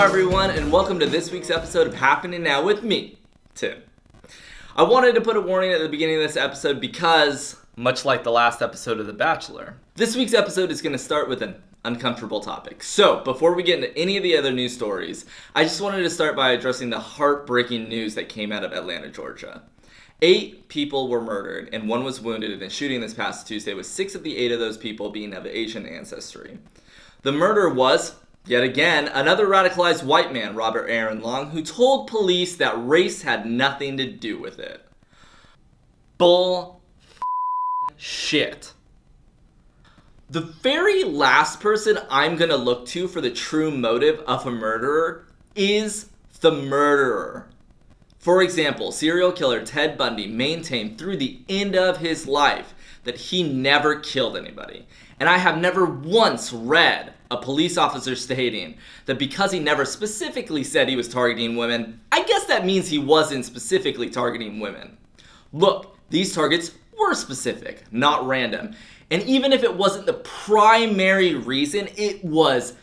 everyone, and welcome to this week's episode of Happening Now with me, Tim. I wanted to put a warning at the beginning of this episode because, much like the last episode of The Bachelor, this week's episode is going to start with an uncomfortable topic. So, before we get into any of the other news stories, I just wanted to start by addressing the heartbreaking news that came out of Atlanta, Georgia. 8 people were murdered, and 1 was wounded in a shooting this past Tuesday, with 6 of the 8 of those people being of Asian ancestry. The murder was, yet again, another radicalized white man, Robert Aaron Long, who told police that race had nothing to do with it. Bull shit. The very last person I'm gonna look to for the true motive of a murderer is the murderer. For example, serial killer Ted Bundy maintained through the end of his life that he never killed anybody. And I have never once read a police officer stating that because he never specifically said he was targeting women, I guess that means he wasn't specifically targeting women. Look, these targets were specific, not random. And even if it wasn't the primary reason, it was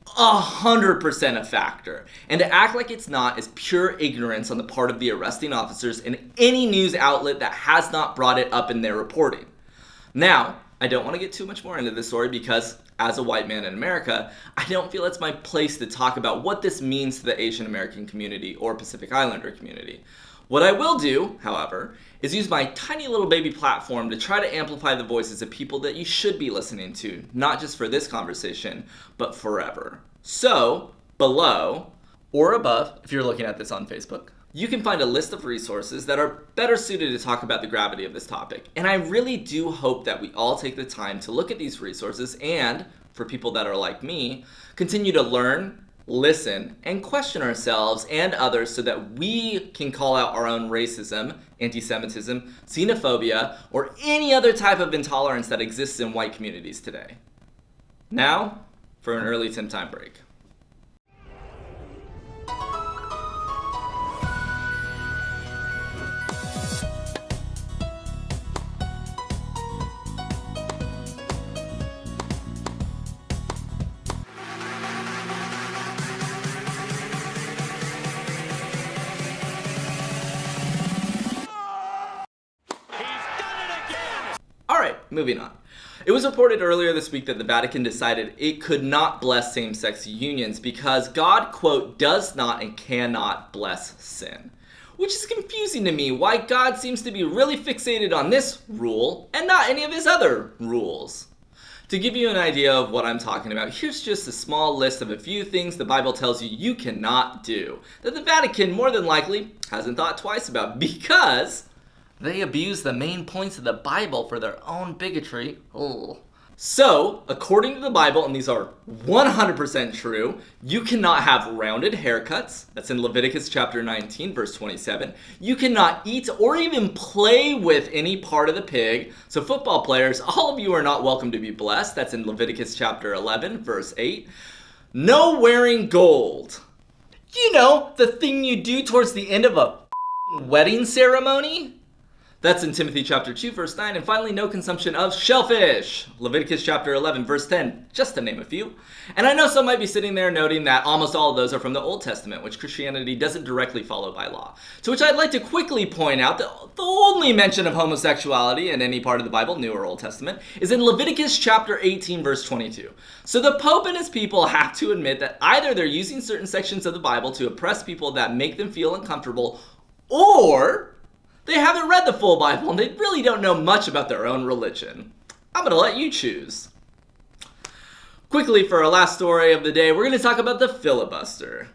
100% a factor. And to act like it's not is pure ignorance on the part of the arresting officers and any news outlet that has not brought it up in their reporting. Now, I don't want to get too much more into this story because, as a white man in America, I don't feel it's my place to talk about what this means to the Asian American community or Pacific Islander community. What I will do, however, is use my tiny little baby platform to try to amplify the voices of people that you should be listening to, not just for this conversation, but forever. So, below, or above, if you're looking at this on Facebook, you can find a list of resources that are better suited to talk about the gravity of this topic. And I really do hope that we all take the time to look at these resources and, for people that are like me, continue to learn, listen, and question ourselves and others so that we can call out our own racism, anti-Semitism, xenophobia, or any other type of intolerance that exists in white communities today. Now, for an early Tim Time break. Moving on. It was reported earlier this week that the Vatican decided it could not bless same-sex unions because God, quote, does not and cannot bless sin. Which is confusing to me why God seems to be really fixated on this rule and not any of his other rules. To give you an idea of what I'm talking about, here's just a small list of a few things the Bible tells you you cannot do that the Vatican more than likely hasn't thought twice about because they abuse the main points of the Bible for their own bigotry. Ugh. So, according to the Bible, and these are 100% true, you cannot have rounded haircuts. That's in Leviticus chapter 19, verse 27. You cannot eat or even play with any part of the pig. So football players, all of you are not welcome to be blessed. That's in Leviticus chapter 11, verse 8. No wearing gold. You know, the thing you do towards the end of a wedding ceremony? That's in Timothy chapter 2, verse 9. And finally, no consumption of shellfish. Leviticus chapter 11, verse 10, just to name a few. And I know some might be sitting there noting that almost all of those are from the Old Testament, which Christianity doesn't directly follow by law. To which I'd like to quickly point out that the only mention of homosexuality in any part of the Bible, New or Old Testament, is in Leviticus chapter 18, verse 22. So the Pope and his people have to admit that either they're using certain sections of the Bible to oppress people that make them feel uncomfortable, or they haven't read the full Bible and they really don't know much about their own religion. I'm going to let you choose. Quickly, for our last story of the day, we're going to talk about the Filibuster.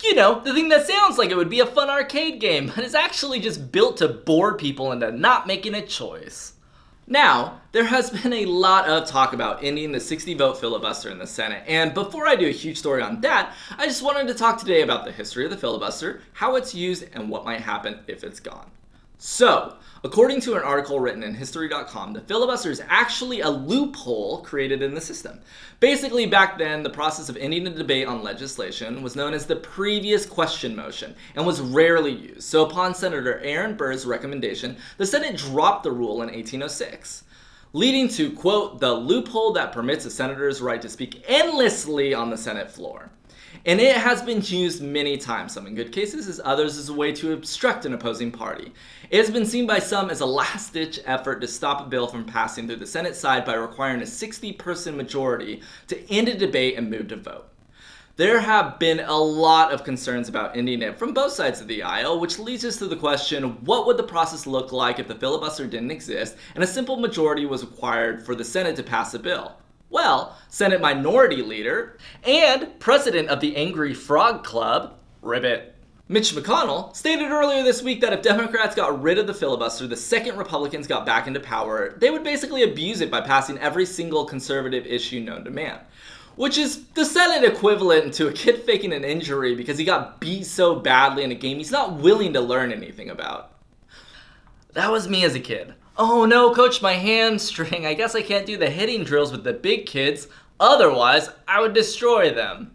You know, the thing that sounds like it would be a fun arcade game, but is actually just built to bore people into not making a choice. Now, there has been a lot of talk about ending the 60-vote filibuster in the Senate, and before I do a huge story on that, I just wanted to talk today about the history of the filibuster, how it's used, and what might happen if it's gone. So, according to an article written in History.com, the filibuster is actually a loophole created in the system. Basically, back then, the process of ending a debate on legislation was known as the previous question motion and was rarely used. So upon Senator Aaron Burr's recommendation, the Senate dropped the rule in 1806, leading to, quote, the loophole that permits a senator's right to speak endlessly on the Senate floor. And it has been used many times, some in good cases, as others as a way to obstruct an opposing party. It has been seen by some as a last-ditch effort to stop a bill from passing through the Senate side by requiring a 60-person majority to end a debate and move to vote. There have been a lot of concerns about ending it from both sides of the aisle, which leads us to the question, what would the process look like if the filibuster didn't exist and a simple majority was required for the Senate to pass a bill? Well, Senate Minority Leader and President of the Angry Frog Club, Ribbit, Mitch McConnell, stated earlier this week that if Democrats got rid of the filibuster the second Republicans got back into power, they would basically abuse it by passing every single conservative issue known to man. Which is the Senate equivalent to a kid faking an injury because he got beat so badly in a game he's not willing to learn anything about. That was me as a kid. Oh no, coach, my hamstring. I guess I can't do the hitting drills with the big kids. Otherwise, I would destroy them.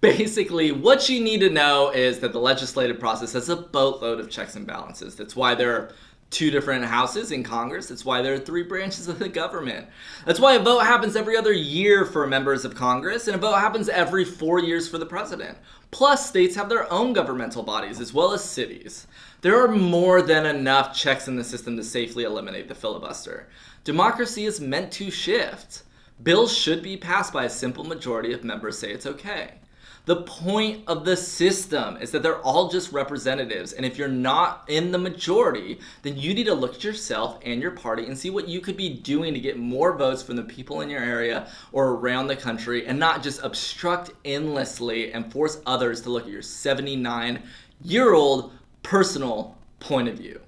Basically, what you need to know is that the legislative process has a boatload of checks and balances. That's why there are 2 different houses in Congress. That's why there are 3 branches of the government. That's why a vote happens every other year for members of Congress, and a vote happens every 4 years for the president. Plus, states have their own governmental bodies, as well as cities. There are more than enough checks in the system to safely eliminate the filibuster. Democracy is meant to shift. Bills should be passed by a simple majority if members say it's okay. The point of the system is that they're all just representatives, and if you're not in the majority, then you need to look at yourself and your party and see what you could be doing to get more votes from the people in your area or around the country, and not just obstruct endlessly and force others to look at your 79-year-old personal point of view.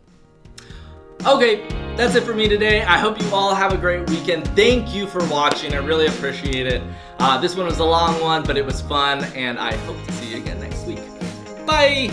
Okay, that's it for me today. I hope you all have a great weekend. Thank you for watching. I really appreciate it. This one was a long one, but it was fun, and I hope to see you again next week. Bye!